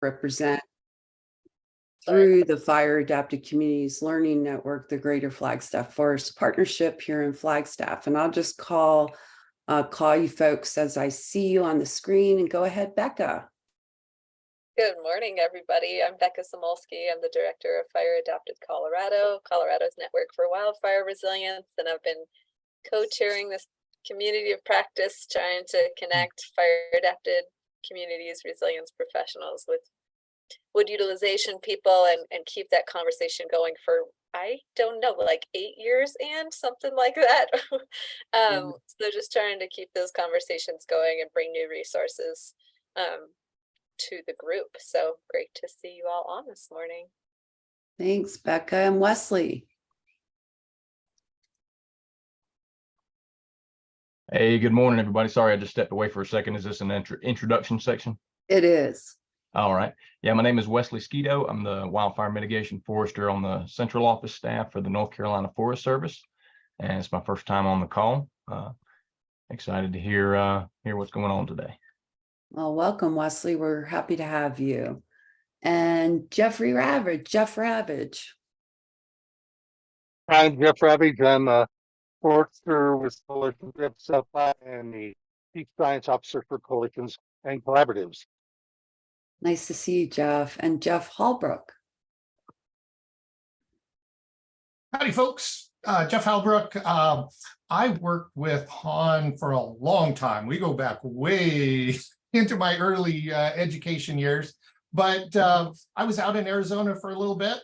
represent through the Fire Adapted Communities Learning Network, the Greater Flagstaff Forest Partnership here in Flagstaff. And I'll just call you folks as I see you on the screen. And go ahead, Becca. Good morning, everybody. I'm Becca Samolsky. I'm the director of Fire Adapted Colorado, Colorado's Network for Wildfire Resilience, and I've been co-chairing this community of practice trying to connect fire adapted communities, resilience professionals with wood utilization people and keep that conversation going for, I don't know, like 8 years and something like that. So just trying to keep those conversations going and bring new resources to the group. So great to see you all on this morning. Thanks, Becca. And Wesley. Hey, good morning, everybody. Sorry, I just stepped away for a second. Is this an introduction section? It is. All right. Yeah, my name is Wesley Skeeto. I'm the wildfire mitigation forester on the central office staff for the North Carolina Forest Service. And it's my first time on the call. Excited to hear what's going on today. Well, welcome, Wesley. We're happy to have you. And Jeff Ravage. I'm Jeff Ravage. I'm a forester with Coalition South and the Chief Science Officer for Coalitions and Collaboratives. Nice to see you, Jeff. And Jeff Hallbrook. Howdy, folks. Jeff Halbrook. I worked with Han for a long time. We go back way into my early education years, but I was out in Arizona for a little bit,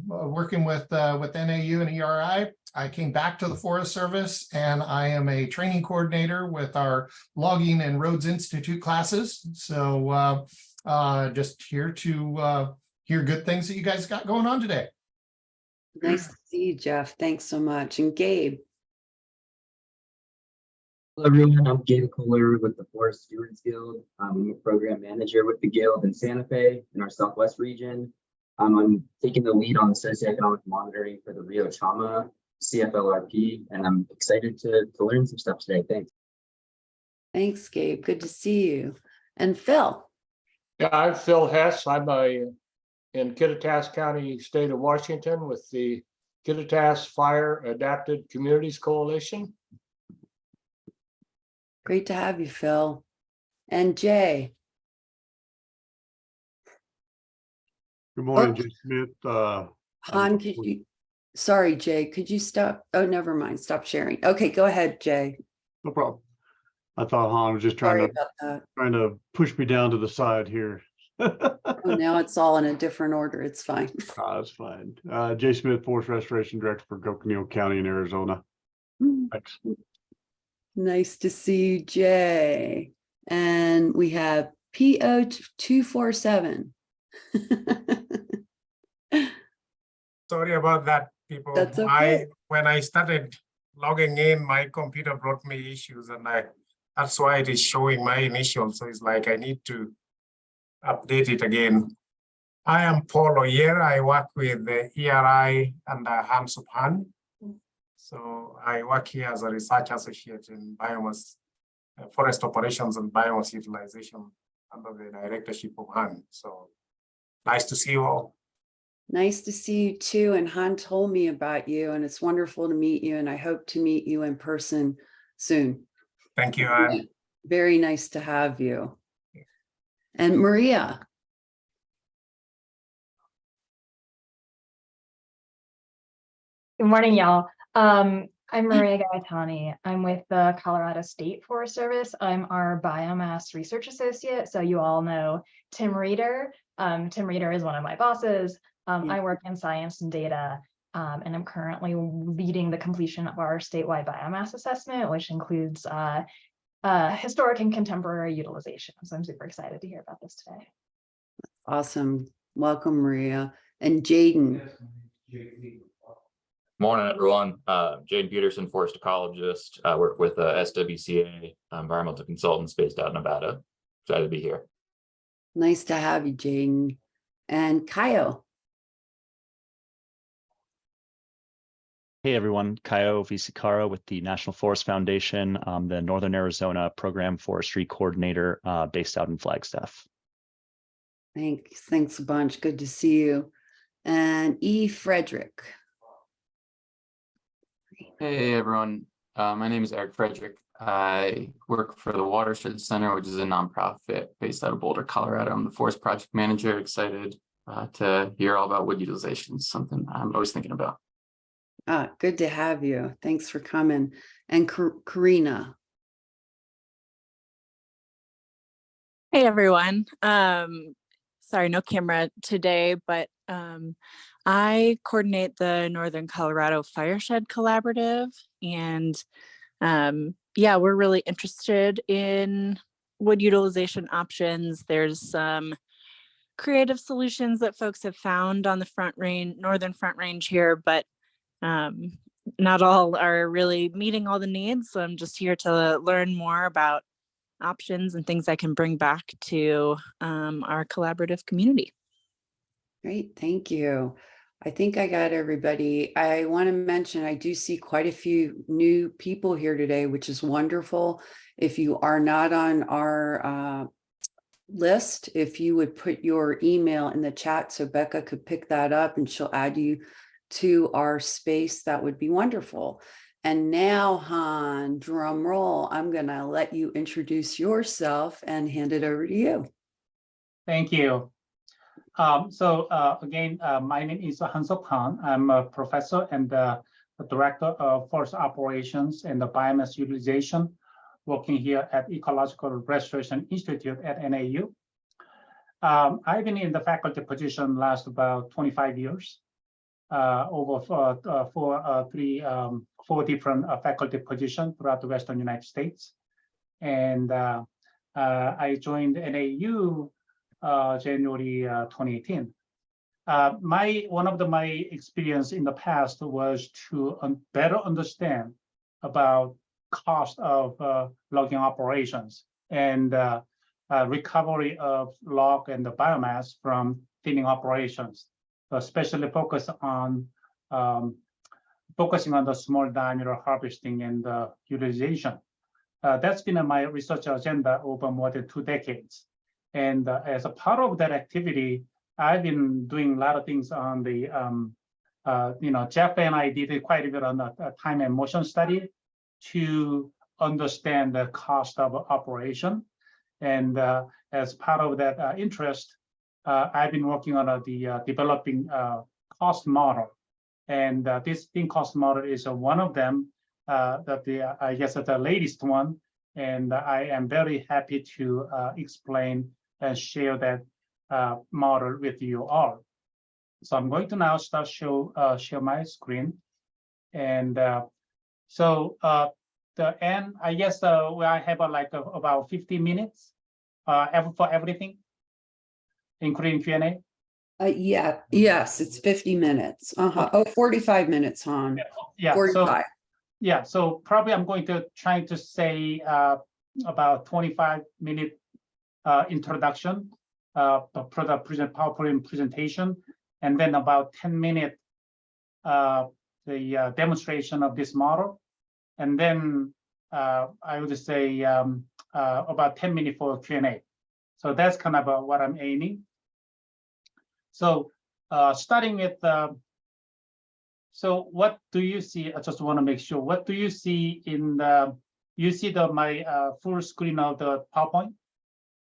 working with NAU and ERI. I came back to the Forest Service, and I am a training coordinator with our Logging and Roads Institute classes. So just here to hear good things that you guys got going on today. Nice to see you, Jeff. Thanks so much. And Gabe. Hello, everyone. I'm Gabe Kohler with the Forest Stewards Guild. I'm a program manager with the Guild in Santa Fe in our Southwest region. I'm taking the lead on the socioeconomic monitoring for the Rio Chama CFLRP, and I'm excited to learn some stuff today. Thanks. Thanks, Gabe. Good to see you. And Phil. Yeah, I'm Phil Hess. I'm in Kittitas County, state of Washington, with the Kittitas Fire Adapted Communities Coalition. Great to have you, Phil. And Jay. Good morning, Jay Smith. Han, sorry, Jay, could you stop? Oh, never mind. Stop sharing. Okay, go ahead, Jay. No problem. I thought Han was just trying to push me down to the side here. Oh, now it's all in a different order. It's fine. That's fine. Jay Smith, Forest Restoration Director for Coconino County in Arizona. Thanks. Nice to see you, Jay. And we have PO247. Sorry about that, people. That's okay. When I started logging in, my computer brought me issues, and that's why it is showing my initials. So it's like I need to update it again. I am Paul Oyer. I work with the ERI and Han-Sup Han. So I work here as a research associate in biomass, forest operations and biomass utilization under the directorship of Han. So nice to see you all. Nice to see you too. And Han told me about you, and it's wonderful to meet you. And I hope to meet you in person soon. Thank you, Han. Very nice to have you. And Maria. Good morning, y'all. I'm Maria Gaetani. I'm with the Colorado State Forest Service. I'm our biomass research associate. So you all know Tim Reeder. Tim Reeder is one of my bosses. I work in science and data, and I'm currently leading the completion of our statewide biomass assessment, which includes historic and contemporary utilization. So I'm super excited to hear about this today. Awesome. Welcome, Maria. And Jaden. Morning, everyone. Jaden Peterson, forest ecologist. I work with SWCA environmental consultants based out of Nevada. Excited to be here. Nice to have you, Jaden. And Kyle. Hey everyone, Kaio Visikara with the National Forest Foundation. I'm the Northern Arizona Program Forestry Coordinator based out in Flagstaff. Thanks a bunch. Good to see you. And E. Frederick. Hey everyone, my name is Eric Frederick. I work for the Watershed Center, which is a nonprofit based out of Boulder, Colorado. I'm the forest project manager. Excited to hear all about wood utilization, something I'm always thinking about. Good to have you. Thanks for coming. And Karina. Hey everyone. Sorry, no camera today, but I coordinate the Northern Colorado Fireshed Collaborative, and yeah, we're really interested in wood utilization options. There's some creative solutions that folks have found on the Front Range, Northern Front Range here, but not all are really meeting all the needs. So I'm just here to learn more about options and things I can bring back to our collaborative community. Great, thank you. I think I got everybody. I want to mention I do see quite a few new people here today, which is wonderful. If you are not on our list, if you would put your email in the chat so Becca could pick that up and she'll add you to our space, that would be wonderful. And now, Han, drum roll, I'm going to let you introduce yourself and hand it over to you. Thank you. Again, my name is Han-Sup Han. I'm a professor and the director of forest operations and the biomass utilization, working here at Ecological Restoration Institute at NAU. I've been in the faculty position last about 25 years, over four different faculty positions throughout the Western United States. And I joined NAU January 2018. One of my experience in the past was to better understand about cost of logging operations and recovery of log and the biomass from thinning operations, especially focusing on the small diameter harvesting and utilization. That's been my research agenda over more than 2 decades. And as a part of that activity, I've been doing a lot of things on the, Jeff and I did quite a bit on the time and motion study to understand the cost of operation. And as part of that interest, I've been working on the developing cost model. And this ThinCost model is one of them, I guess the latest one. And I am very happy to explain and share that model with you all. So I'm going to now start share my screen. And the end, I guess I have about 50 minutes for everything, including Q&A. Yes, it's 50 minutes. Okay. Oh, 45 minutes, Han. Yeah, 45. So probably I'm going to try to say about 25-minute introduction for the PowerPoint presentation, and then about 10-minute the demonstration of this model, and then I would say about 10 minutes for Q&A. So that's kind of what I'm aiming. So starting with, so what do you see? I just want to make sure. What do you see in the? You see my full screen of the PowerPoint?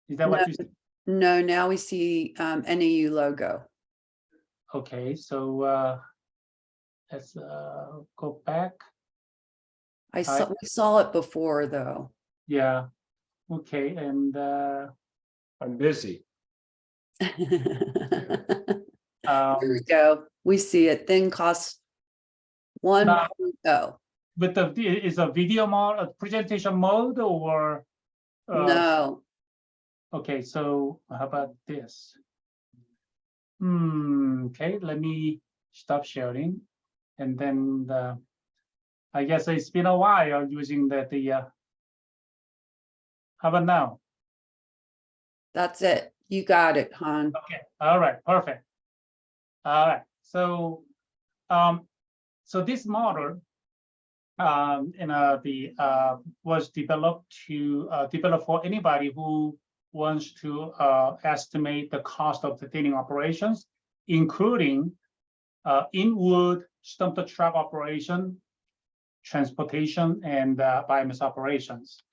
Is that what you see? No, now we see NAU logo. Okay, so let's go back. We saw it before though. Yeah. Okay, and I'm busy. Here we go. We see it. ThinCost 1.0. But is a video mode, a presentation mode, or no? Okay, so how about this? Okay, let me stop sharing, and then I guess it's been a while using the. How about now? That's it. You got it, Han. Okay. All right. Perfect. All right. So, so this model, was developed for anybody who wants to estimate the cost of the thinning operations, including in-wood stump to truck operation, transportation, and biomass operations.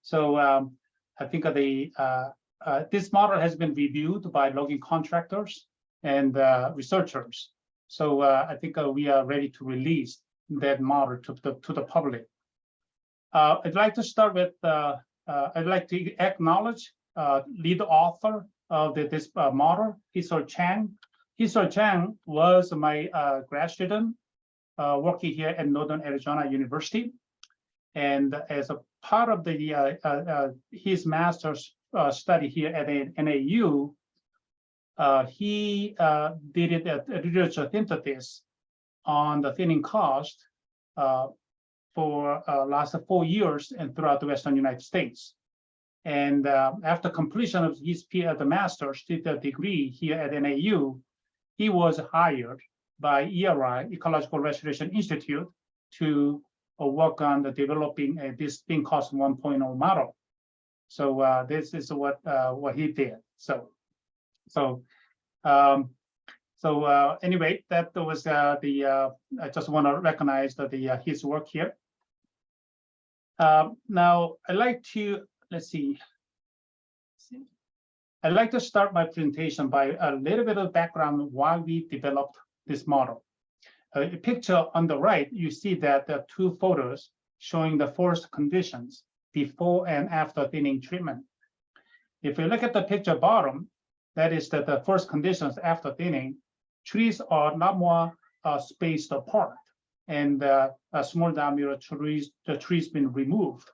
So I think this model has been reviewed by logging contractors and researchers. So I think we are ready to release that model to the public. I'd like to start with, I'd like to acknowledge lead author of this model, Hisor Chang. Hisor Chang was my grad student working here at Northern Arizona University. And as a part of his master's study here at NAU, he did a literature synthesis on the thinning cost for last 4 years and throughout the Western United States. And after completion of his the master's degree here at NAU, he was hired by ERI, Ecological Restoration Institute, to work on the developing this ThinCost 1.0 model. So this is what he did. Anyway, that was I just want to recognize his work here. Now I'd like to I'd like to start my presentation by a little bit of background on why we developed this model. A picture on the right, you see that there are two photos showing the forest conditions before and after thinning treatment. If you look at the picture bottom, that is the forest conditions after thinning, trees are not more spaced apart, and a small diameter trees, the trees been removed.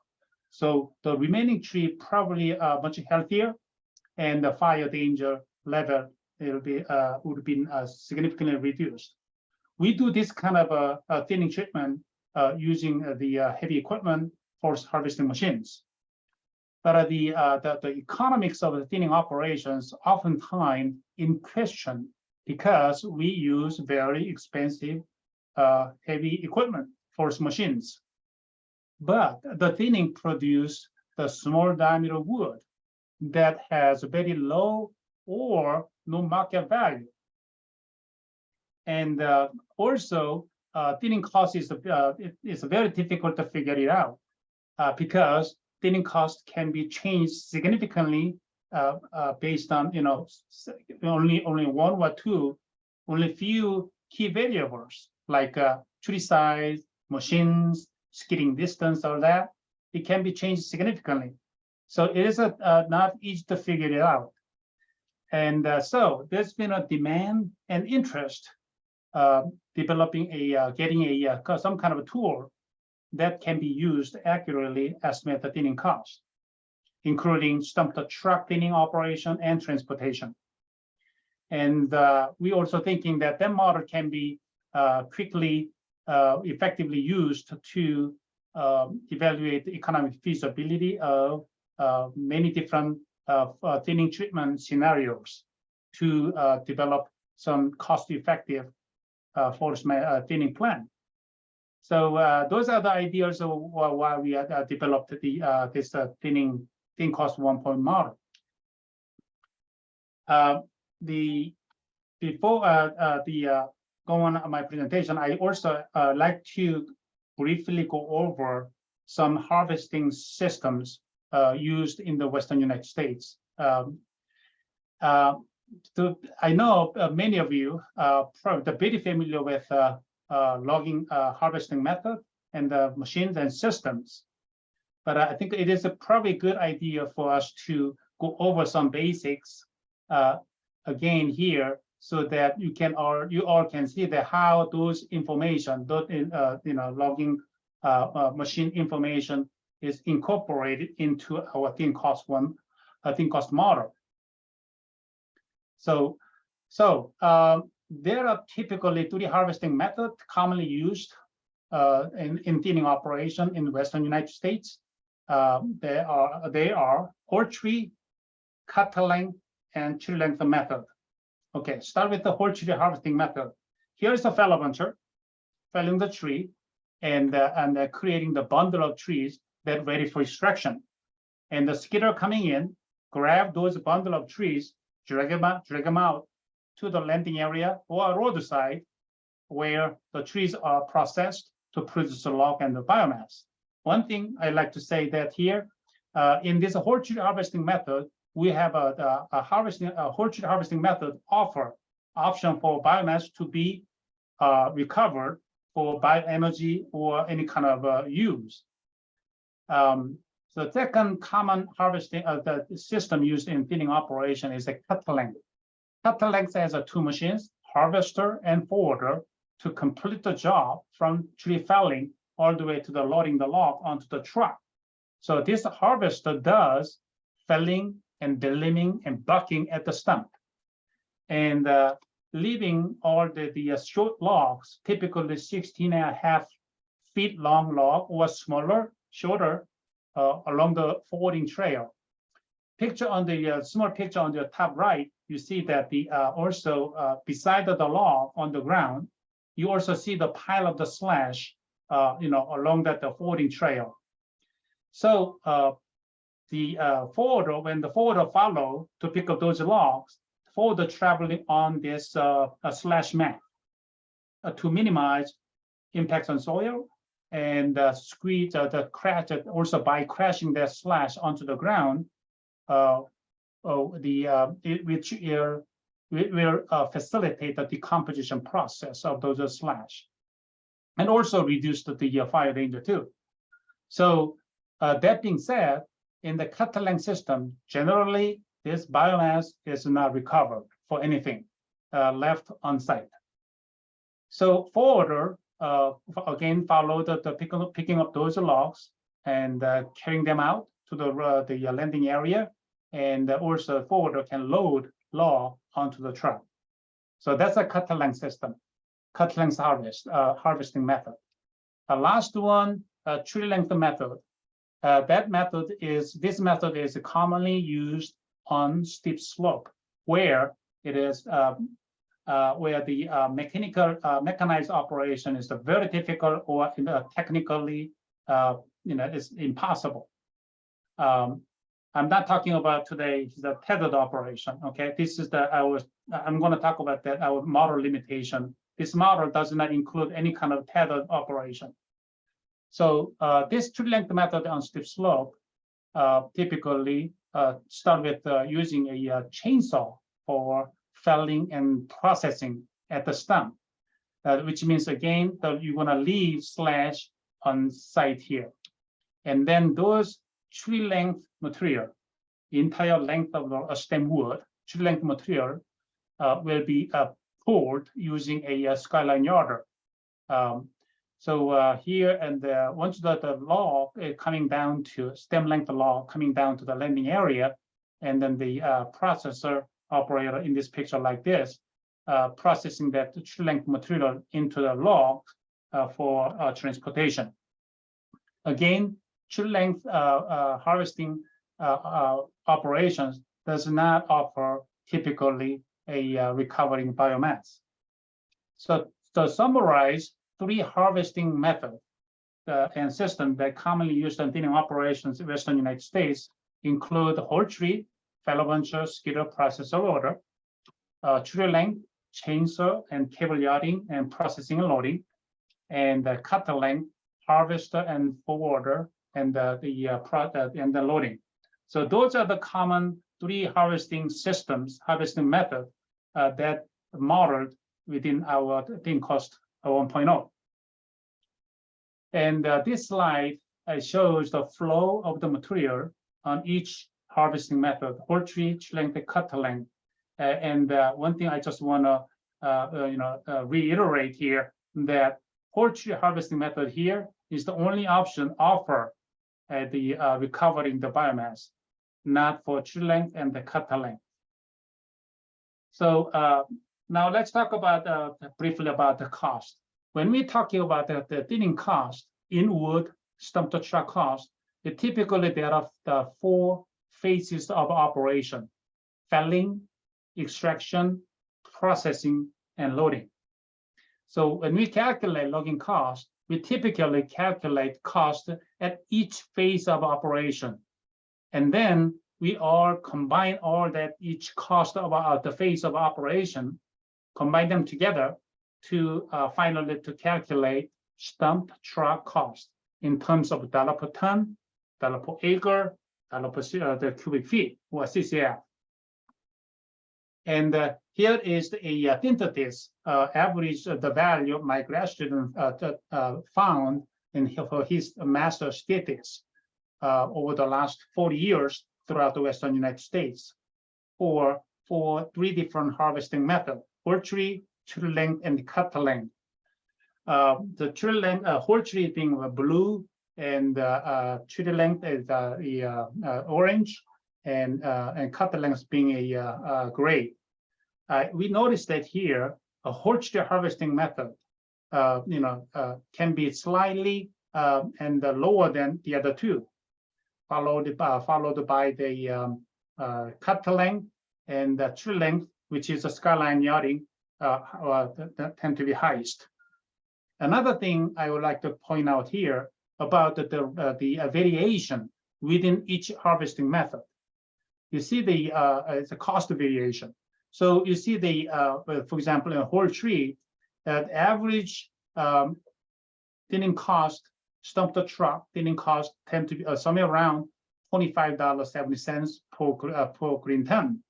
So the remaining tree probably much healthier, and the fire danger level would be significantly reduced. We do this kind of a thinning treatment using the heavy equipment, forest harvesting machines. But the economics of the thinning operations oftentimes in question because we use very expensive heavy equipment, forest machines. But the thinning produce the small diameter wood that has very low or no market value. And also, thinning cost is very difficult to figure it out because thinning cost can be changed significantly based on only one or two, only few key variables like tree size, machines, skidding distance, all that. It can be changed significantly. So it is not easy to figure it out. And so there's been a demand and interest developing getting some kind of a tool that can be used to accurately estimate the thinning cost, including stump to truck thinning operation and transportation. And we also thinking that model can be quickly, effectively used to evaluate the economic feasibility of many different thinning treatment scenarios to develop some cost-effective forest thinning plan. So those are the ideas of why we developed this ThinCost 1.0 model. Before going on my presentation, I also like to briefly go over some harvesting systems used in the Western United States. I know many of you are very familiar with logging harvesting method and the machines and systems, but I think it is probably a good idea for us to go over some basics again here, so that you all can see that how those information, logging machine information is incorporated into our ThinCost model. So there are typically three harvesting methods commonly used in thinning operation in the Western United States. They are whole tree, cut length, and tree length method. Okay, start with the whole tree harvesting method. Here is the fellow buncher felling the tree and creating the bundle of trees that ready for extraction. And the skidder coming in, grab those bundle of trees, drag them out to the landing area or a roadside where the trees are processed to produce the log and the biomass. One thing I like to say that here, in this whole tree harvesting method, we have a whole tree harvesting method option for biomass to be recovered for bioenergy or any kind of use. The second common harvesting the system used in thinning operation is a cut length. Cut length has two machines, harvester and forwarder, to complete the job from tree felling all the way to the loading the log onto the truck. So this harvester does felling and delimbing and bucking at the stump, and leaving all the short logs, typically 16.5 feet long log or smaller, shorter, along the forwarding trail. Picture on the small picture on the top right, you see that the also beside the log on the ground, you also see the pile of the slash, along that the forwarding trail. So the forwarder, when the forwarder follow to pick up those logs, forwarder traveling on this slash mat to minimize impacts on soil and squeeze the crash, also by crashing that slash onto the ground, which will facilitate the decomposition process of those slash, and also reduce the fire danger too. So that being said, in the cut length system, generally this biomass is not recovered for anything, left on site. So forwarder again follow the picking up those logs and carrying them out to the landing area, and also forwarder can load log onto the truck. So that's a cut length system, cut length harvesting method. The last one, tree length method. This method is commonly used on steep slope, where it is where the mechanized operation is very difficult or technically it's impossible. I'm not talking about today the tethered operation. Okay, this is I'm going to talk about that, our model limitation. This model does not include any kind of tethered operation. So this tree length method on steep slope typically start with using a chainsaw for felling and processing at the stump, which means again that you're going to leave slash on site here, and then those tree length material, entire length of the stem wood, tree length material will be pulled using a skyline yarder. So here, and once the log coming down to stem length log coming down to the landing area, and then the processor operator in this picture like this, processing that tree length material into the log for transportation. Again, tree length harvesting operations does not offer typically a recovering biomass. So to summarize, 3 harvesting methods and systems that commonly used in thinning operations in Western United States include whole tree, fellow buncher, skidder, processor, loader, tree length, chainsaw, and cable yarding and processing and loading, and cut length, harvester and forwarder, and the loading. So those are the common 3 harvesting systems, harvesting method that modeled within our ThinCost 1.0. And this slide shows the flow of the material on each harvesting method: whole tree, tree length, cut length. And one thing I just want to reiterate here, that whole tree harvesting method here is the only option offered at the recovering the biomass, not for tree length and the cut length. So now let's talk about briefly about the cost. When we're talking about the thinning cost in wood, stump to truck cost, typically there are the 4 phases of operation: felling, extraction, processing, and loading. So when we calculate logging cost, we typically calculate cost at each phase of operation. And then we all combine all that each cost of the phase of operation, combine them together to finally to calculate stump truck cost in terms of dollar per ton, dollar per acre, dollar per the cubic feet or CCF. And here is a synthesis average of the value my grad student found for his master thesis over the last 40 years throughout the Western United States for 3 different harvesting methods: whole tree, tree length, and cut length. The tree length, whole tree being blue, and tree length is orange, and cut length being a gray. We noticed that here a whole tree harvesting method, can be slightly and lower than the other two, followed by the cut length and the tree length, which is a skyline yachting, that tend to be highest. Another thing I would like to point out here about the variation within each harvesting method. You see it's a cost variation. So you see for example, in a whole tree, that average thinning cost, stump to truck thinning cost tend to be somewhere around $25.70 per green ton.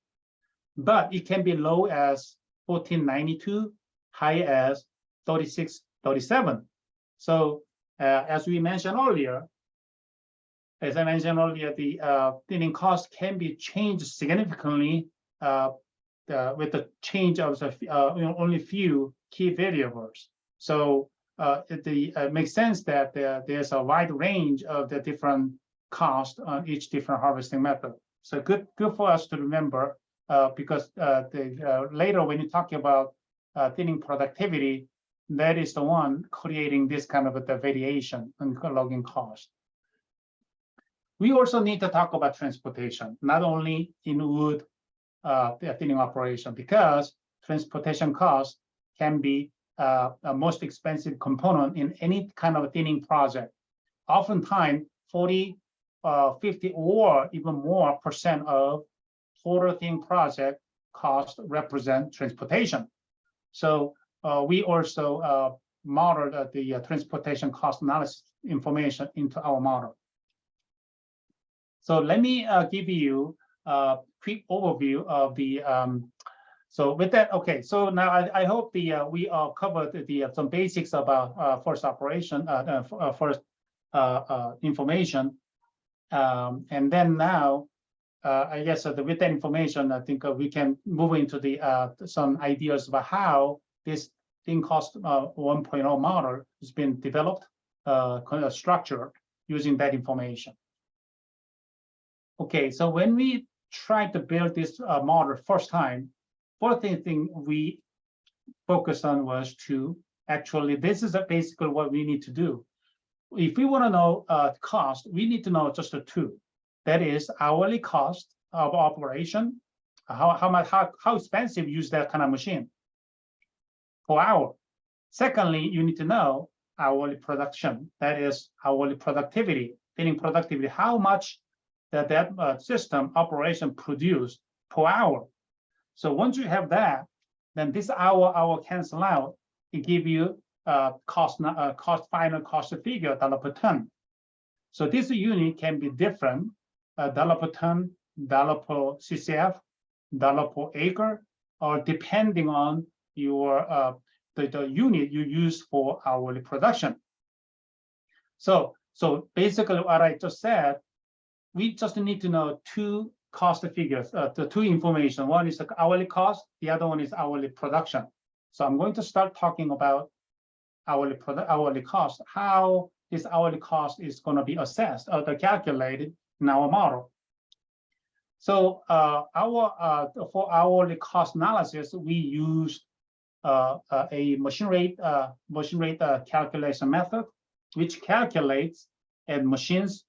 But it can be low as $14.92, high as $36.37. So as I mentioned earlier, the thinning cost can be changed significantly with the change of only few key variables. So it makes sense that there's a wide range of the different costs on each different harvesting method. So good for us to remember, because later when you talk about thinning productivity, that is the one creating this kind of the variation in logging cost. We also need to talk about transportation, not only in wood thinning operation, because transportation cost can be a most expensive component in any kind of thinning project. Oftentimes 40, 50, or even more % of total thinning project cost represent transportation. So we also modeled the transportation cost analysis information into our model. So let me give you a quick overview of the. So with that, okay. So now I hope we covered some basics about forest operation, forest information, and then now I guess with that information, I think we can move into some ideas about how this ThinCost 1.0 model has been developed, kind of structured using that information. Okay, so when we tried to build this model first time, first thing we focused on was to actually, this is basically what we need to do. If we want to know cost, we need to know just the two. That is hourly cost of operation, how expensive use that kind of machine per hour. Secondly, you need to know hourly production, that is hourly productivity, thinning productivity, how much that system operation produced per hour. So once you have that, then this hour cancel out, it give you final cost figure dollar per ton. So this unit can be different, dollar per ton, dollar per CCF, dollar per acre, or depending on your the unit you use for hourly production. So basically what I just said, we just need to know two cost figures, the two information. One is the hourly cost, the other one is hourly production. So I'm going to start talking about hourly cost, how this hourly cost is going to be assessed or calculated in our model. So for hourly cost analysis, we use a machine rate calculation method, which calculates a machine's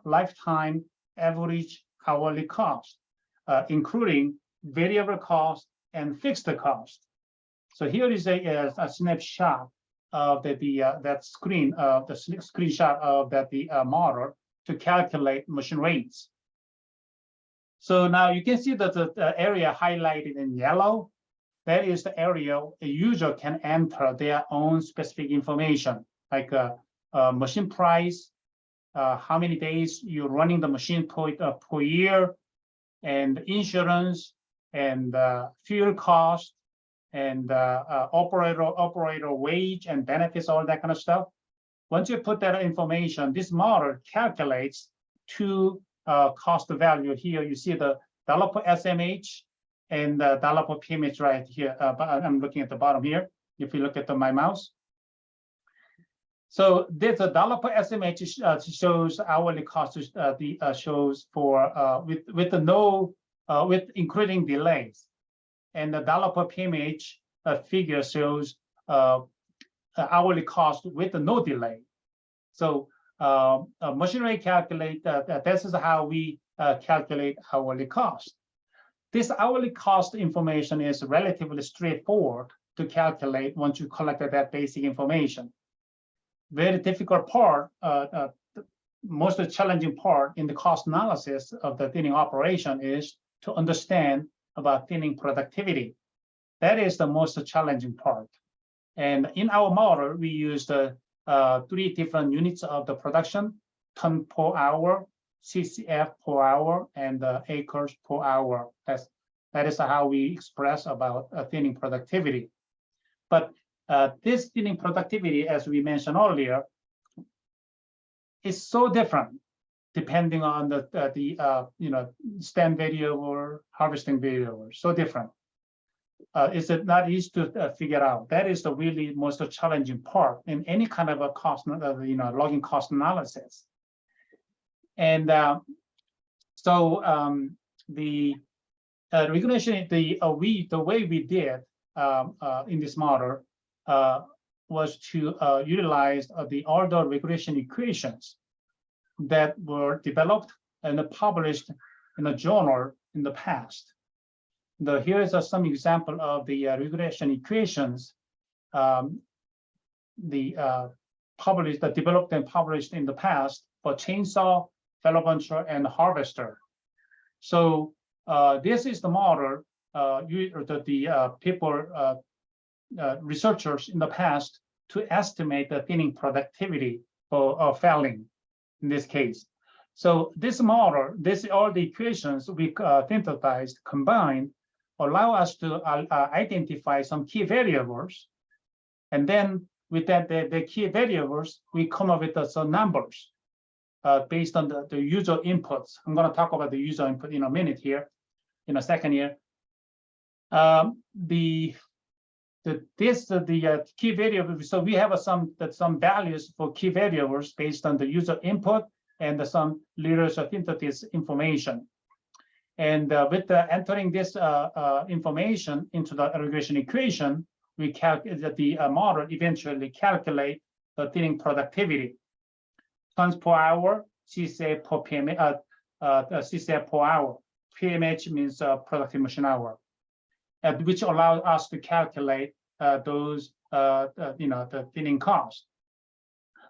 lifetime average hourly cost, including variable cost and fixed cost. So here is a snapshot of the screenshot of that model to calculate machine rates. So now you can see that the area highlighted in yellow, that is the area a user can enter their own specific information, like machine price, how many days you're running the machine per year, and insurance, and fuel cost, and operator wage and benefits, all that kind of stuff. Once you put that information, this model calculates two cost value. Here you see the dollar per SMH and the dollar per PMH right here. But I'm looking at the bottom here. If you look at my mouse. So this dollar per SMH shows hourly cost. Shows for with the no with including delays, and the dollar per PMH figure shows hourly cost with no delay. So machine rate calculate this is how we calculate hourly cost. This hourly cost information is relatively straightforward to calculate once you collected that basic information. Very difficult part, most challenging part in the cost analysis of the thinning operation is to understand about thinning productivity. That is the most challenging part. And in our model, we used 3 different units of the production: ton per hour, CCF per hour, and acres per hour. That is how we express about thinning productivity. But this thinning productivity, as we mentioned earlier, is so different depending on the stand variable, harvesting variable. So different. Is it not easy to figure out? That is the really most challenging part in any kind of a cost, logging cost analysis. And the regulation, the way we did in this model was to utilize the order regression equations that were developed and published in a journal in the past. Here is some example of the regression equations developed and published in the past for chainsaw, fellow buncher, and harvester. So this is the model researchers in the past to estimate the thinning productivity for felling in this case. So this model, all the equations we synthesized, combined, allow us to identify some key variables. And then with that, the key variables, we come up with some numbers based on the user inputs. I'm going to talk about the user input in a minute here, in a second here. The key variables. So we have some values for key variables based on the user input and some literature synthesis information. And with entering this information into the regression equation, we calculate that the model eventually calculate the thinning productivity. Tons per hour, CCF per PMH, CCF per hour. PMH means productive machine hour, which allows us to calculate those, the thinning cost.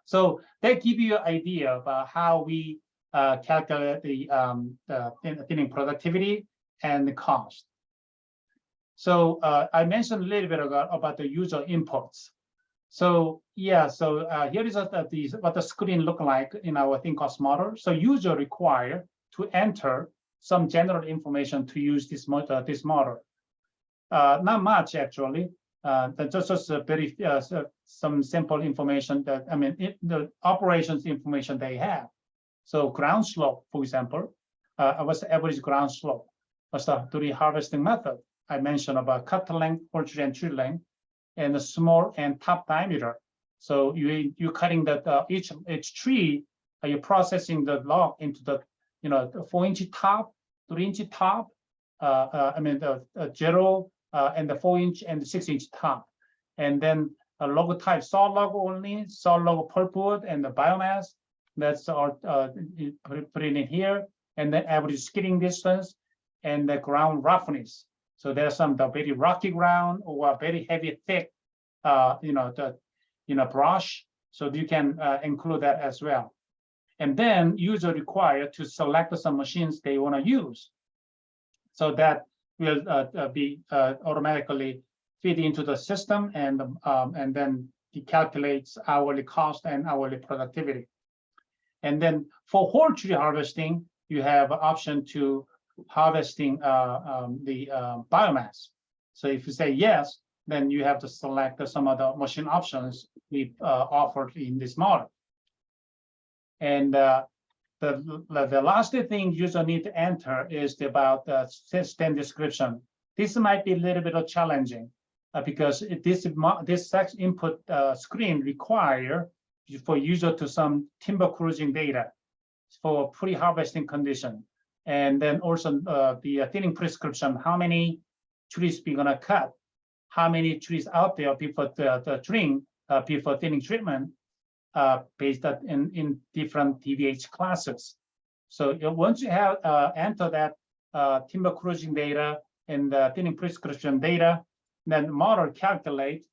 So that gives you an idea about how we calculate the thinning productivity and the cost. So I mentioned a little bit about the user inputs. So yeah, so here is what the screen look like in our ThinCost model. So user require to enter some general information to use this model. Not much actually. That's just a very some simple information that the operations information they have. So ground slope, for example, what's the average ground slope? What's the tree harvesting method? I mentioned about cut length, orchard and tree length, and the small and top diameter. So you're cutting that each tree, you're processing the log into the 4-inch top, 3-inch top, the 0 and the 4-inch and the 6-inch top, and then a log type saw log only, saw log pulpwood, and the biomass. That's all put it in here, and then average skidding distance and the ground roughness. So there's some very rocky ground or very heavy, thick, brush. So you can include that as well. And then user required to select some machines they want to use. So that will be automatically feed into the system, and then it calculates hourly cost and hourly productivity. And then for whole tree harvesting, you have an option to harvesting the biomass. So if you say yes, then you have to select some of the machine options we've offered in this model. And the last thing user need to enter is about the system description. This might be a little bit challenging because this section input screen require for user to some timber cruising data for pre-harvesting condition, and then also the thinning prescription, how many trees we're gonna cut, how many trees out there before the trim, before thinning treatment, based in different DVH classes. So once you have enter that timber cruising data and the thinning prescription data, then the model calculate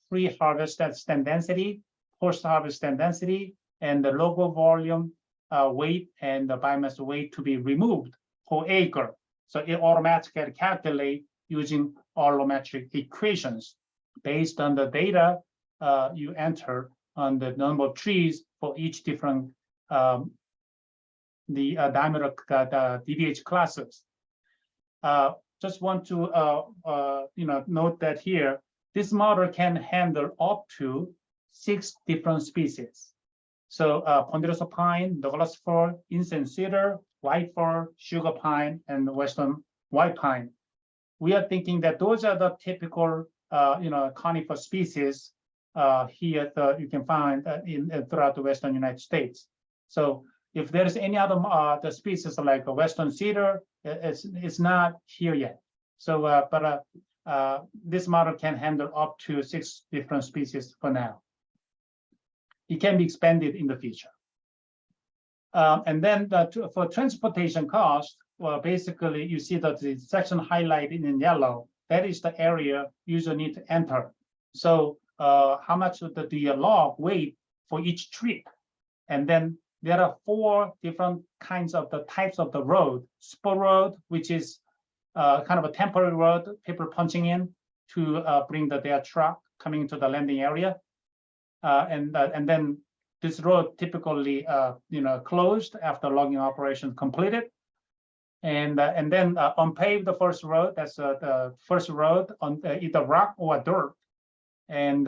pre-harvest stand density, post-harvest stand density, and the local volume, weight, and the biomass weight to be removed per acre. So it automatically calculate using allometric equations based on the data you enter on the number of trees for each different the diameter the DVH classes. Just want to note that here this model can handle up to 6 different species. So ponderosa pine, Douglas fir, incense cedar, white fir, sugar pine, and western white pine. We are thinking that those are the typical conifer species here that you can find throughout the western United States. So if there is any other the species like a western cedar, it's not here yet. So this model can handle up to 6 different species for now. It can be expanded in the future. And then for transportation cost, well, basically you see that the section highlighted in yellow, that is the area user need to enter. So how much of the log weight for each trip. And then there are 4 different kinds of the types of the road. Spur road, which is kind of a temporary road, people punching in to bring their truck coming into the landing area. And then this road typically closed after logging operation completed. And then unpaved the first road, that's the first road on either rock or dirt. And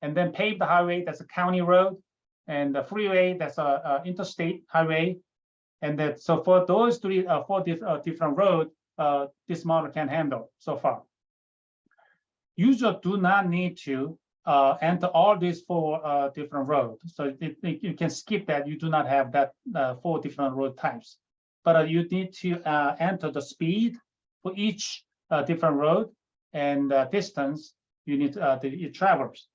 then paved the highway, that's a county road, and the freeway, that's a interstate highway. And that so for those 4 different roads, this model can handle so far. Users do not need to enter all these 4 different roads. So you can skip that. You do not have that 4 different road types. But you need to enter the speed for each different road and distance you need it travels.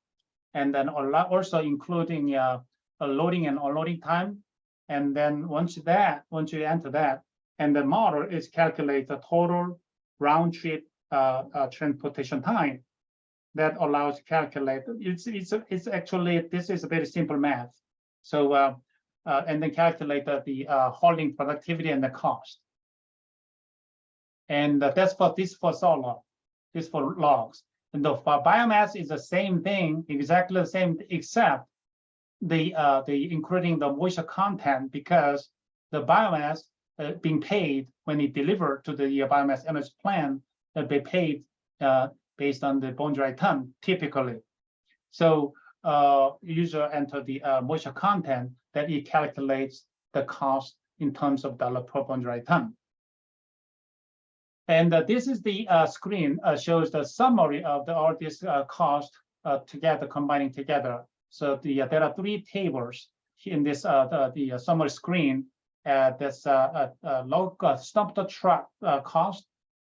And then also including a loading and unloading time. And then once you enter that, and the model is calculate the total round trip transportation time. That allows to calculate. It's actually, this is a very simple math. So and then calculate the hauling productivity and the cost. And that's for this for saw log, this for logs. And the for biomass is the same thing, exactly the same, except the including the moisture content, because the biomass being paid when it delivered to the biomass MS plant, that be paid based on the bone dry ton typically. So user enter the moisture content that it calculates the cost in terms of dollar per bone dry ton. And this is the screen shows the summary of all this cost together, combining together. So there are 3 tables in this the summary screen. That's local stump the truck cost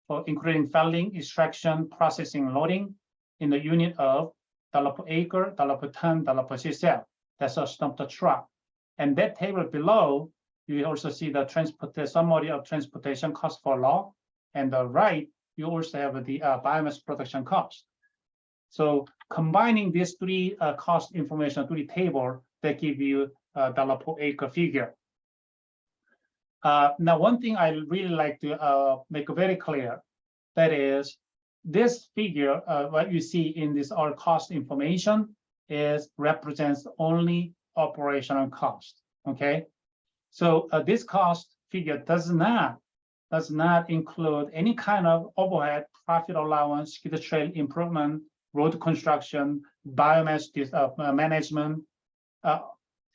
for including felling, extraction, processing, loading in the unit of dollar per acre, dollar per ton, dollar per CCL. That's a stump the truck. And that table below, you also see the summary of transportation cost for log. And the right, you also have the biomass production cost. So combining these 3 cost information, 3 table, that give you dollar per acre figure. Now, one thing I really like to make very clear, that is, this figure, what you see in this all cost information is represents only operational cost, okay? So this cost figure does not include any kind of overhead, profit allowance, ski trail improvement, road construction, biomass management.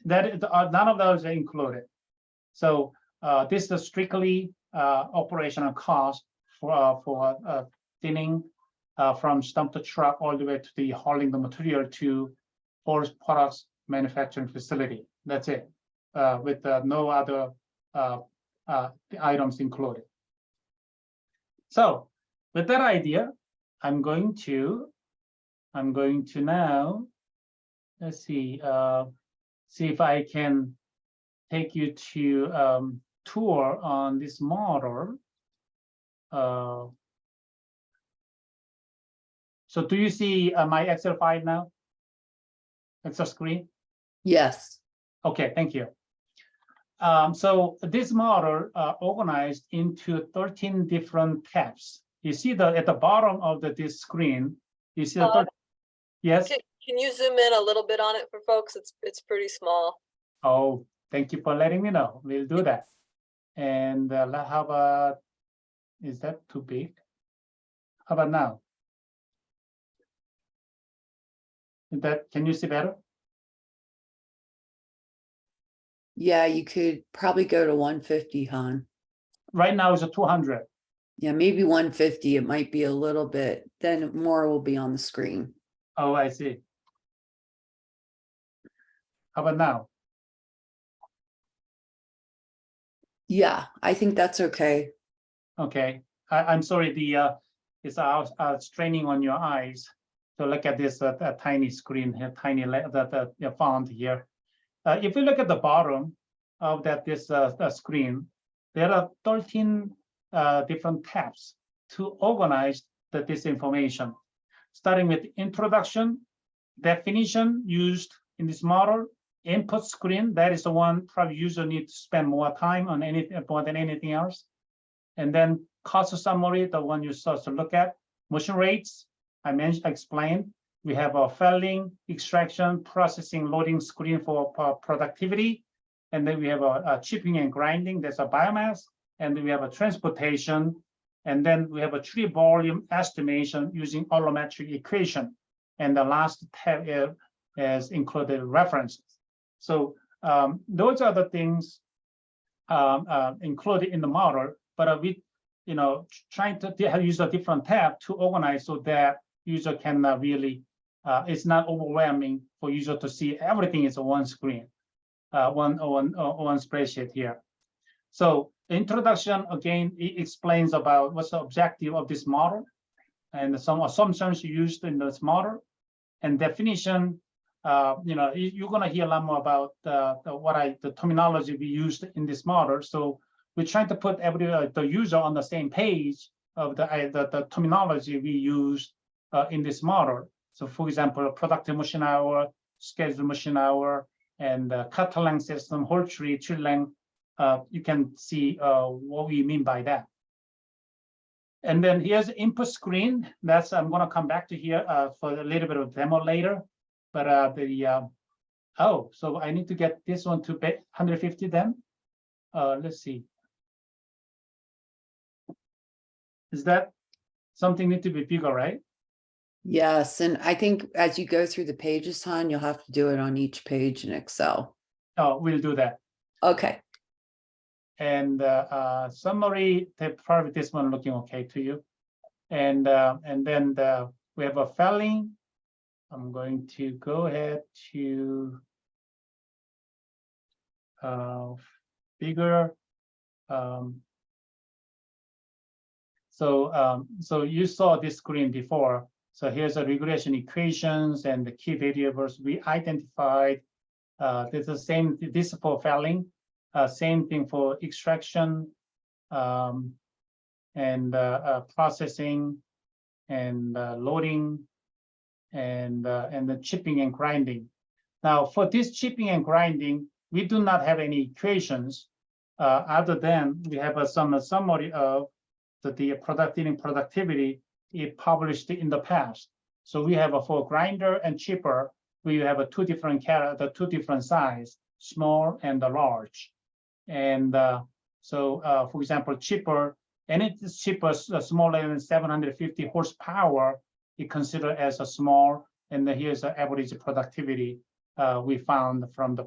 None of those are included. So this is strictly operational cost for thinning from stump to truck all the way to the hauling the material to forest products manufacturing facility. That's it, with no other items included. So with that idea, I'm going to now, let's see if I can take you to tour on this model. So do you see my Excel file now? Excel screen? Yes. Okay, thank you. So this model organized into 13 different tabs. You see at the bottom of this screen, you see the yes? Can you zoom in a little bit on it for folks? It's pretty small. Oh, thank you for letting me know. We'll do that. And how about, is that too big? How about now? Can you see better? Yeah, you could probably go to 150, Han. Right now it's a 200. Yeah, maybe 150. It might be a little bit, then more will be on the screen. Oh, I see. How about now? Yeah, I think that's okay. Okay. I'm sorry, it's straining on your eyes to look at this tiny screen here, tiny the font here. If you look at the bottom of this screen, there are 13 different tabs to organize this information, starting with introduction, definition used in this model, input screen, that is the one probably user needs to spend more time on more than anything else. And then cost summary, the one you start to look at, motion rates, I explained. We have a felling, extraction, processing, loading screen for productivity. And then we have a chipping and grinding, that's a biomass. And then we have a transportation. And then we have a tree volume estimation using allometric equation. And the last tab is included references. So those are the things included in the model, but we, trying to use a different tab to organize so that user can really, it's not overwhelming for user to see everything is on one screen, one spreadsheet here. So the introduction, again, it explains about what's the objective of this model and some assumptions used in this model. And definition, you're going to hear a lot more about the terminology we used in this model. So we're trying to put the user on the same page of the terminology we use in this model. So for example, productive machine hour, scheduled machine hour, and cut length system, whole tree length. You can see what we mean by that. And then here's the input screen. That's, I'm going to come back to here for a little bit of demo later. But so I need to get this one to 150 then. Let's see. Is that something need to be bigger, right? Yes, and I think as you go through the pages, Han, you'll have to do it on each page in Excel. Oh, we'll do that. Okay. And summary, probably this one looking okay to you. And then we have a felling. I'm going to go ahead to bigger. So you saw this screen before. So here's the regression equations and the key variables we identified. There's the same, this for felling, same thing for extraction and processing and loading and the chipping and grinding. Now for this chipping and grinding, we do not have any equations. other than we have some summary of the productivity it published in the past. So we have a for grinder and chipper, we have a two different size, small and large. And for example, chipper, and it's chipper smaller than 750 horsepower, it considered as a small. And here's the average productivity we found from the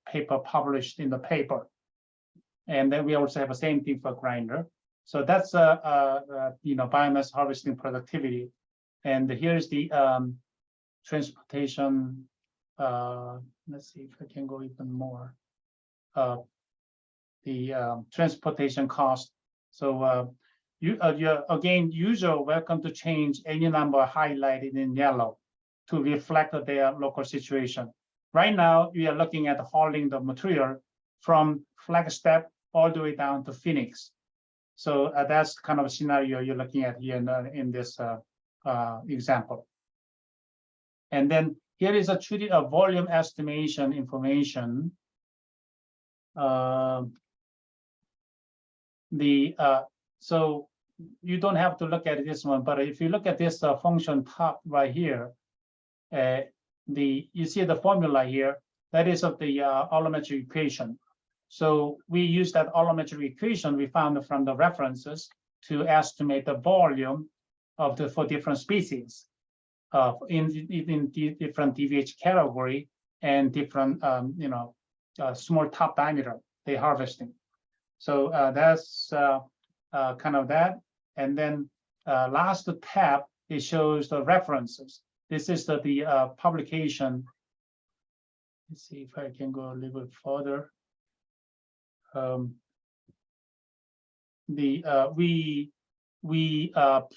paper published in the paper. And then we also have the same thing for grinder. So that's biomass harvesting productivity. And here's the transportation. Let's see if I can go even more. The transportation cost. So you again, user welcome to change any number highlighted in yellow to reflect their local situation. Right now, we are looking at hauling the material from Flagstaff all the way down to Phoenix. So that's kind of a scenario you're looking at here in this example. And then here is a volume estimation information. So you don't have to look at this one, but if you look at this function top right here, you see the formula here. That is of the allometric equation. So we use that allometric equation we found from the references to estimate the volume of for different species in different DVH category and different small top diameter they harvesting. So that's kind of that. And then last tab, it shows the references. This is the publication. Let's see if I can go a little bit further. We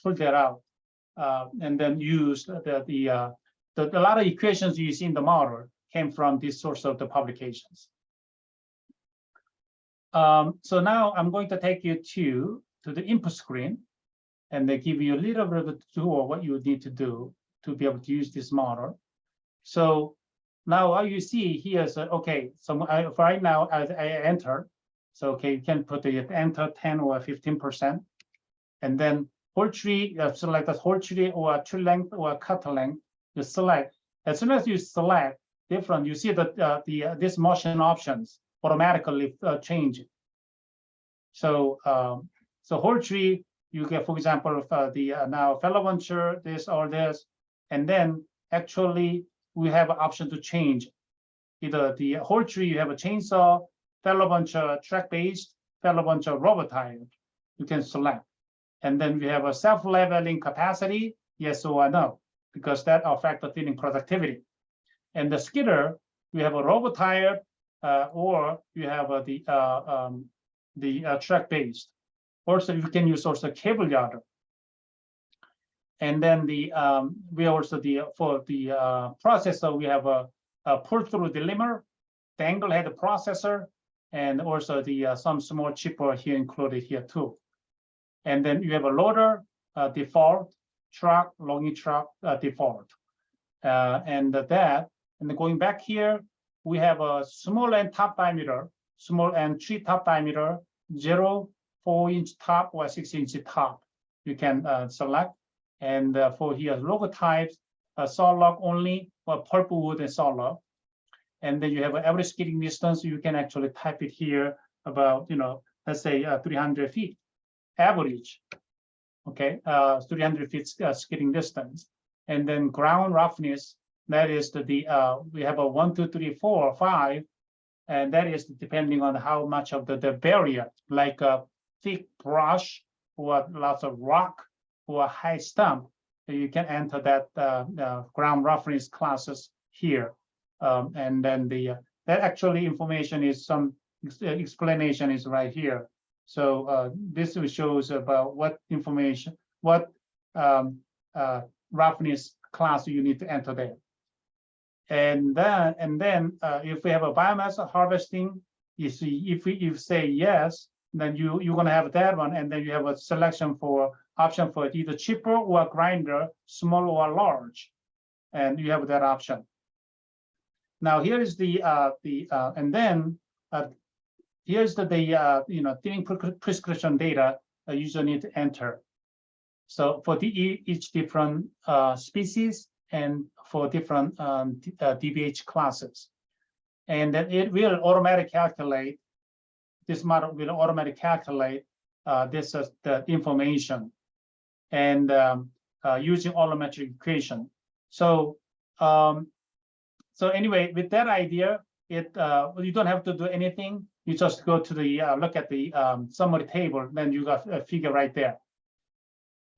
pulled that out and then used a lot of equations you see in the model came from this source of the publications. So now I'm going to take you to the input screen, and they give you a little bit of a tour what you would need to do to be able to use this model. So now all you see here is okay. So right now as I enter, so okay, you can put the enter 10 or 15%, and then whole tree, select the whole tree or tree length or cut length. You select. As soon as you select different, you see that this motion options automatically change. So so whole tree, you get, for example, now fellow venture, this or this, and then actually we have an option to change either the whole tree. You have a chainsaw, fellow venture track-based, fellow venture robot tire. You can select, and then we have a self-leveling capacity, yes or no, because that affects the thinning productivity. And the skidder, we have a robot tire, or you have the track-based. Also, you can use also cable yarder. And then we also for the processor, we have a pull-through delimiter, the angle head processor, and also some small chipper here included here too. And then you have a loader default, truck, logging truck default, and going back here, we have a small end top diameter, small end tree top diameter, 0, 4-inch top or 6-inch top. You can select. And for here, logo types, saw log only, or pulpwood wood and saw log. And then you have an average skidding distance. You can actually type it here about, let's say 300 feet average. Okay, 300 feet skidding distance. And then ground roughness, that is we have a 1, 2, 3, 4, 5. And that is depending on how much of the barrier, like a thick brush or lots of rock or a high stump, you can enter that ground roughness classes here. And then that actually information is some explanation is right here. So this shows about what information, what roughness class you need to enter there. And then if we have a biomass harvesting, if you say yes, then you're going to have that one, and then you have a selection for option for either chipper or grinder, small or large, and you have that option. Now here is and then here's the thinning prescription data a user need to enter. So for each different species and for different DBH classes. And then it will automatically calculate, this model will automatically calculate this the information and using allometric equation. So anyway, with that idea, you don't have to do anything. You just go to the look at the summary table, then you got a figure right there.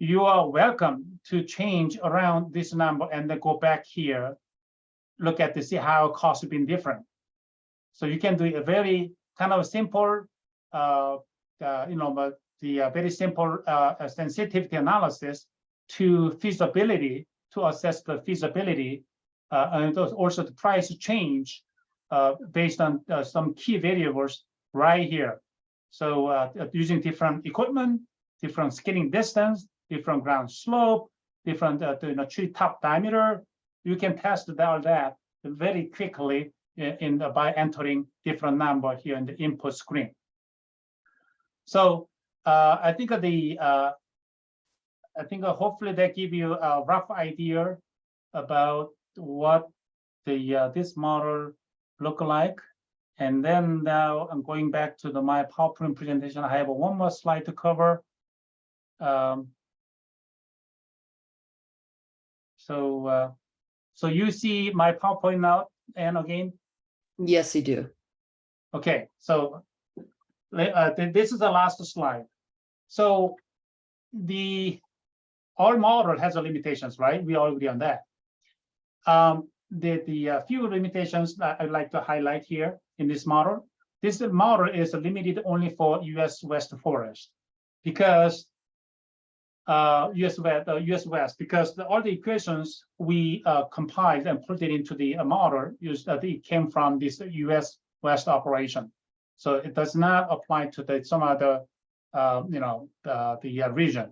You are welcome to change around this number and then go back here, look at to see how costs have been different. So you can do a very kind of simple, very simple sensitivity analysis to feasibility, to assess the feasibility, and also the price change based on some key variables right here. So using different equipment, different skidding distance, different ground slope, different tree top diameter, you can test all that very quickly by entering different number here in the input screen. So I think hopefully that give you a rough idea about what this model look like. And then now I'm going back to my PowerPoint presentation. I have one more slide to cover. So you see my PowerPoint now, and again? Yes, you do. Okay, so this is the last slide. So our model has a limitations, right? We all agree on that. The few limitations that I'd like to highlight here in this model. This model is limited only for U.S. West forest because U.S. West, because all the equations we compiled and put it into the model it came from this U.S. West operation, so it does not apply to some other region.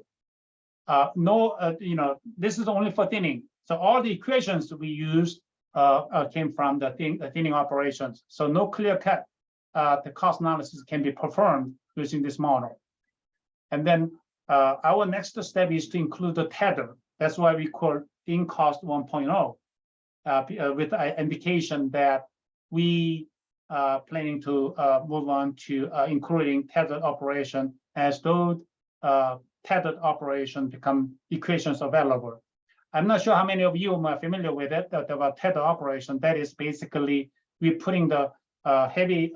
This is only for thinning. So all the equations we use came from the thinning operations. So no clear cut the cost analysis can be performed using this model. And then our next step is to include the tether. That's why we call ThinCost 1.0 with an indication that we are planning to move on to including tethered operation as those tethered operation become equations available. I'm not sure how many of you are familiar with it, about tether operation. That is basically we're putting the heavy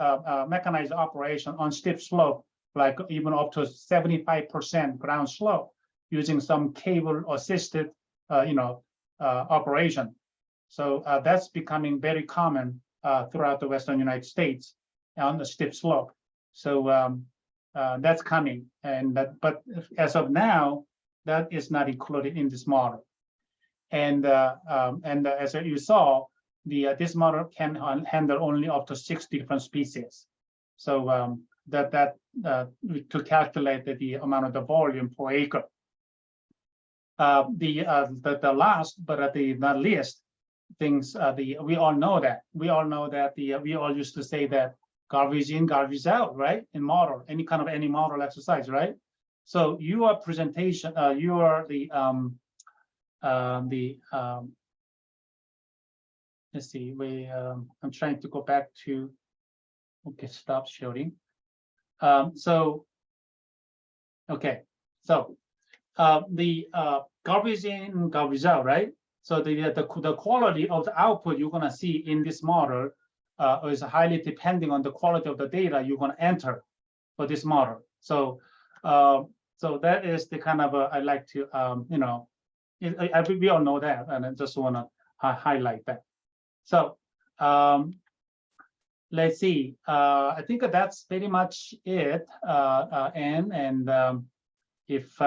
mechanized operation on steep slope, like even up to 75% ground slope, using some cable assisted, operation. So that's becoming very common throughout the Western United States on the steep slope. So that's coming, but as of now, that is not included in this model. And as you saw, this model can handle only up to 6 different species. So to calculate the amount of the volume per acre. The last but not least things, we all know that we all used to say that garbage in, garbage out, right? In model, any model exercise, right? So your presentation, let's see, I'm trying to go back to, okay, stop sharing. The garbage in, garbage out, right? So the quality of the output you're gonna see in this model is highly depending on the quality of the data you're gonna enter for this model. So that is the kind of I like to we all know that, and I just wanna highlight that. So let's see. I think that's pretty much it. If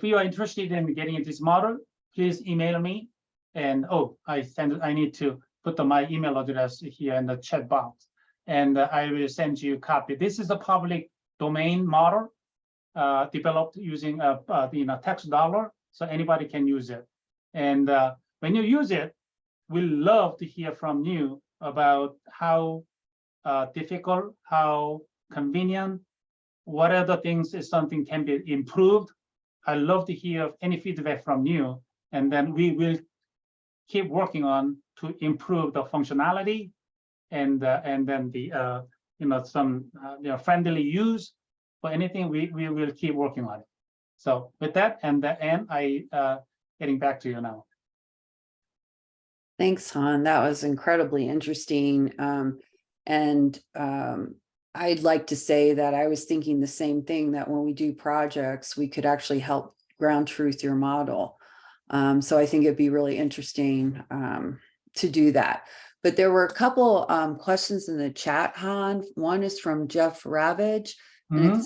you are interested in getting into this model, please email me. And I need to put my email address here in the chat box, and I will send you a copy. This is a public domain model developed using tax dollar, so anybody can use it. And when you use it, we'd love to hear from you about how difficult, how convenient, what other things is something can be improved. I love to hear any feedback from you, and then we will keep working on to improve the functionality and then the some friendly use for anything. We will keep working on it. So with that, and the end, I getting back to you now. Thanks, Han. That was incredibly interesting. I'd like to say that I was thinking the same thing, that when we do projects, we could actually help ground truth your model. So I think it'd be really interesting to do that. But there were a couple questions in the chat, Han. One is from Jeff Ravage, and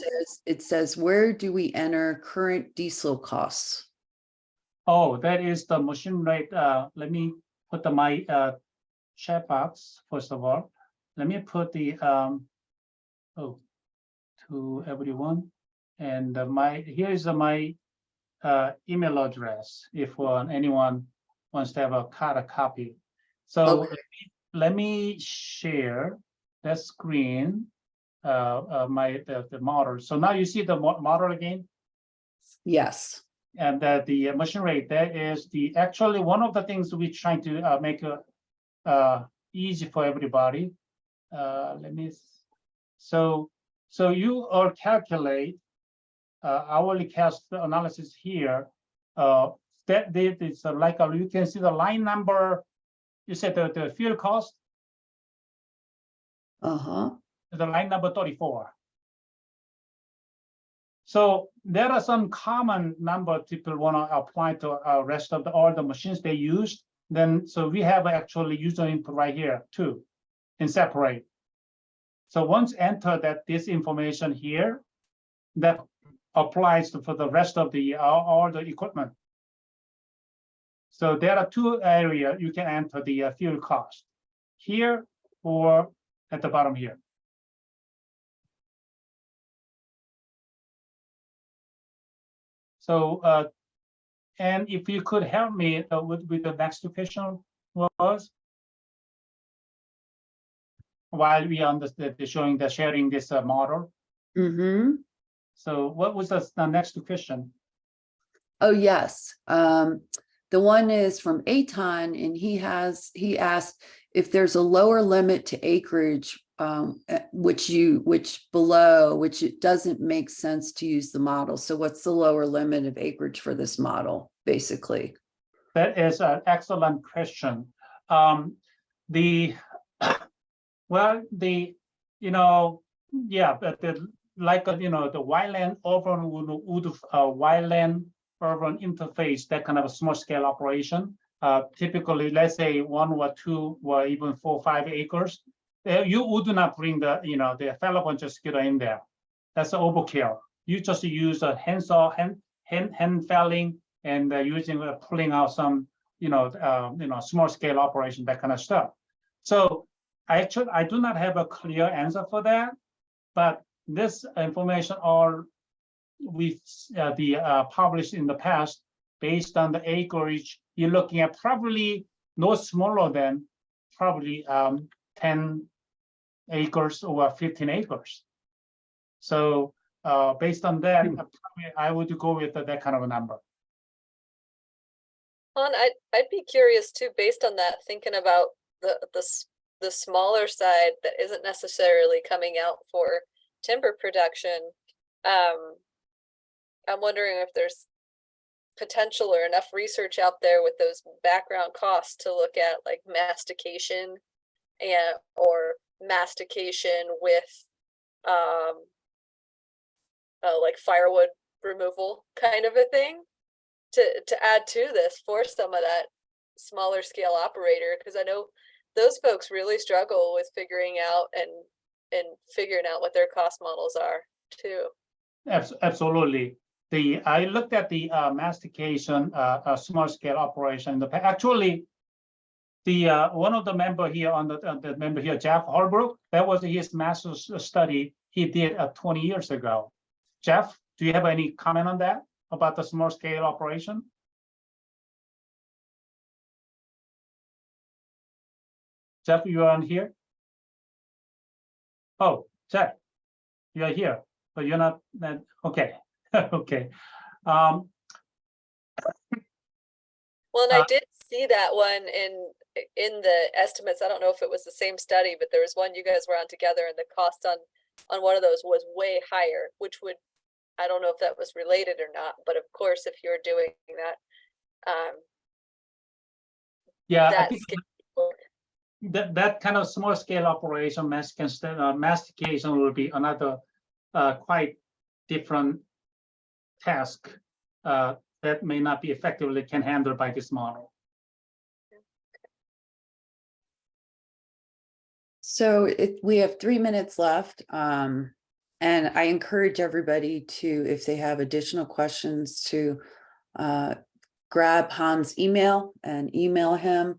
it says, where do we enter current diesel costs? Oh, that is the machine rate. Let me put my chat box first of all. Let me put the to everyone, and here is my email address if anyone wants to have a copy. So okay. Let me share that screen, the model. So now you see the model again? Yes. And the machine rate, that is actually one of the things we're trying to make easy for everybody. So you all calculate hourly cost analysis here. That is like you can see the line number. You said the fuel cost. The line number 34. So there are some common number people want to apply to rest of all the machines they use. Then so we have actually user input right here too, in separate. So once enter this information here, that applies for the rest of the all the equipment. So there are two areas you can enter the fuel cost here or at the bottom here. So and if you could help me with the next question was, while we understand showing the sharing this model. So what was the next question? Oh, yes. The one is from Aton, and he asked if there's a lower limit to acreage, which it doesn't make sense to use the model. So what's the lower limit of acreage for this model, basically? That is an excellent question. Like the wildland wildland urban interface, that kind of a small scale operation. Typically, let's say 1 or 2 or even 4 or 5 acres. You would not bring the available mosquito in there. That's overkill. You just use a handsaw, hand felling, and pulling out some small scale operation, that kind of stuff. So I do not have a clear answer for that, but this information all we published in the past based on the acreage. You're looking at probably no smaller than probably 10 acres or 15 acres. So based on that, I would go with that kind of a number. Han, I'd be curious too, based on that, thinking about the smaller side that isn't necessarily coming out for timber production. I'm wondering if there's potential or enough research out there with those background costs to look at, like mastication or mastication with like firewood removal kind of a thing to add to this for some of that smaller scale operator, because I know those folks really struggle with figuring out what their cost models are too. Absolutely. I looked at the mastication small scale operation. Actually, one of the member here Jeff Holbrook, that was his master's study he did 20 years ago. Jeff, do you have any comment on that about the small scale operation? Jeff, you are on here. Oh, Jeff, you are here, but you're not, okay, okay. Well, and I did see that one in the estimates. I don't know if it was the same study, but there was one you guys were on together, and the cost on one of those was way higher, which would, I don't know if that was related or not, but of course, if you're doing that, Yeah, I that think scale. that kind of small scale operation, mastication will be another quite different task that may not be effectively can handle by this model. So we have 3 minutes left. And I encourage everybody to, if they have additional questions, to grab Han's email and email him.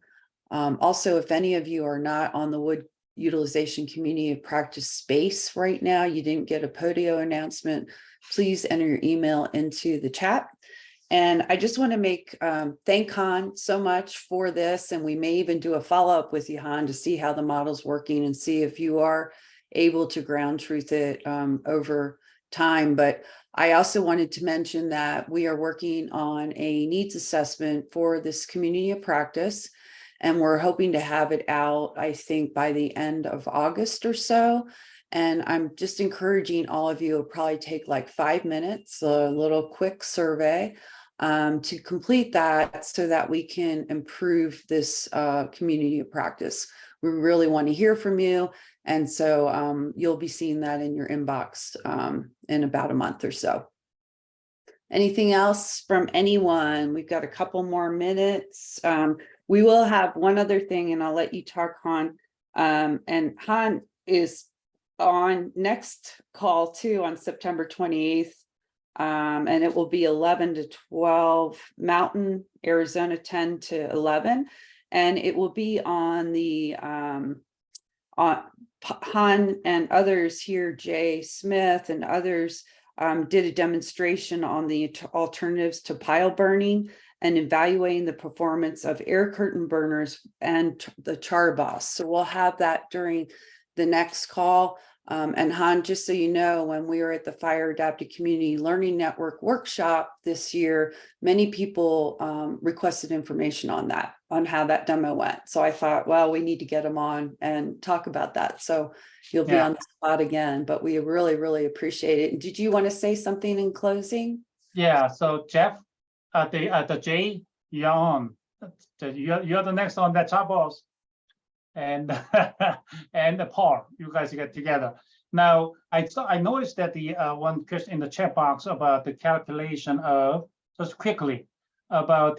Also, if any of you are not on the wood utilization community of practice space right now, you didn't get a Podio announcement, please enter your email into the chat. And I just want to thank Han so much for this. And we may even do a follow-up with you, Han, to see how the model's working and see if you are able to ground truth it over time. But I also wanted to mention that we are working on a needs assessment for this community of practice. And we're hoping to have it out, I think, by the end of August or so. And I'm just encouraging all of you, it'll probably take like 5 minutes, a little quick survey to complete that so that we can improve this community of practice. We really want to hear from you. And so you'll be seeing that in your inbox in about a month or so. Anything else from anyone? We've got a couple more minutes. We will have one other thing, and I'll let you talk, Han. And Han is on next call too on September 28th. And it will be 11 to 12 Mountain, Arizona 10 to 11. And it will be on the Han and others here, Jay Smith and others did a demonstration on the alternatives to pile burning and evaluating the performance of air curtain burners and the char boss. So we'll have that during the next call. And Han, just so you know, when we were at the Fire Adapted Community Learning Network workshop this year, many people requested information on that, on how that demo went. So I thought, well, we need to get them on and talk about that. So you'll be on the spot again, but we really, really appreciate it. Did you want to say something in closing? Yeah, so Jeff, the J, you're on. You're the next on that top boss. And and Paul, you guys get together. Now, I noticed that the one question in the chat box about the calculation of, just quickly, about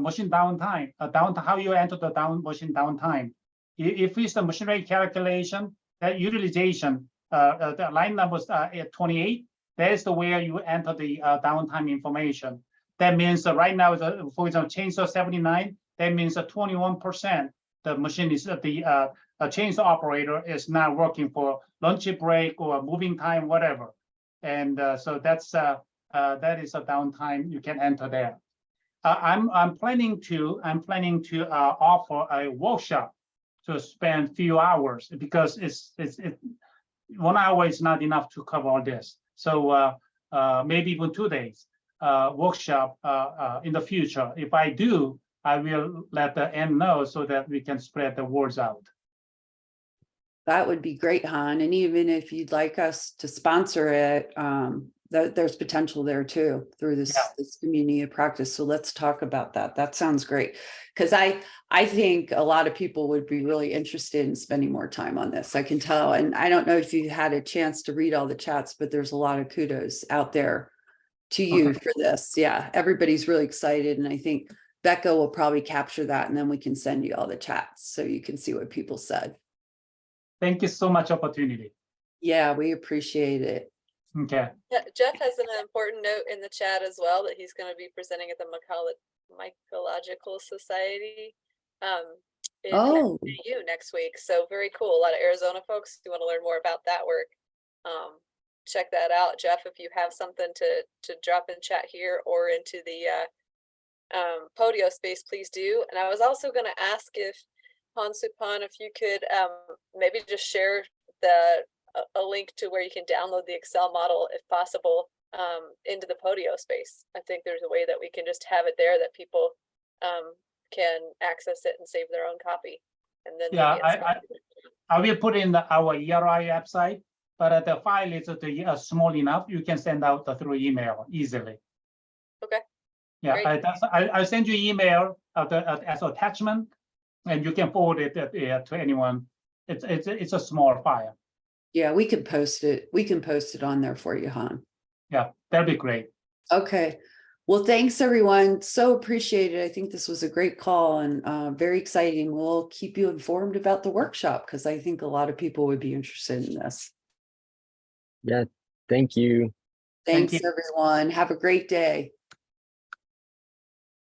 machine downtime, how you enter the machine downtime. If it's the machine rate calculation, that utilization, the line numbers at 28, that is the where you enter the downtime information. That means right now, for example, chainsaw 79, that means 21%. The machine is the chainsaw operator is not working for lunch break or moving time, whatever. And so that is a downtime you can enter there. I'm planning to offer a workshop to spend few hours, because it's 1 hour is not enough to cover all this. So maybe even 2 days workshop in the future. If I do, I will let the end know so that we can spread the words out. That would be great, Han. And even if you'd like us to sponsor it, there's potential there too through this community of practice. So let's talk about that. That sounds great. Because I think a lot of people would be really interested in spending more time on this. I can tell. And I don't know if you had a chance to read all the chats, but there's a lot of kudos out there to you for this. Yeah, everybody's really excited. And I think Becca will probably capture that, and then we can send you all the chats so you can see what people said. Thank you so much opportunity. Yeah, we appreciate it. Okay. Yeah, Jeff has an important note in the chat as well, that he's going to be presenting at the Mycological Society in NAU next week. So very cool. A lot of Arizona folks who want to learn more about that work. Check that out. Jeff, if you have something to drop in chat here or into the Podio space, please do. And I was also going to ask if Han-Sup Han, if you could maybe just share a link to where you can download the Excel model if possible into the Podio space. I think there's a way that we can just have it there that people can access it and save their own copy. And then Yeah, maybe I will put in our ERI website, but the file is small enough. You can send out through email easily. Okay. Yeah, I'll send you email as attachment, and you can forward it to anyone. It's a small file. Yeah, we can post it. We can post it on there for you, Han. Yeah, that'd be great. Okay. Well, thanks everyone. So appreciate it. I think this was a great call and very exciting. We'll keep you informed about the workshop because I think a lot of people would be interested in this. Yeah, thank you. Thanks everyone. Have a great day.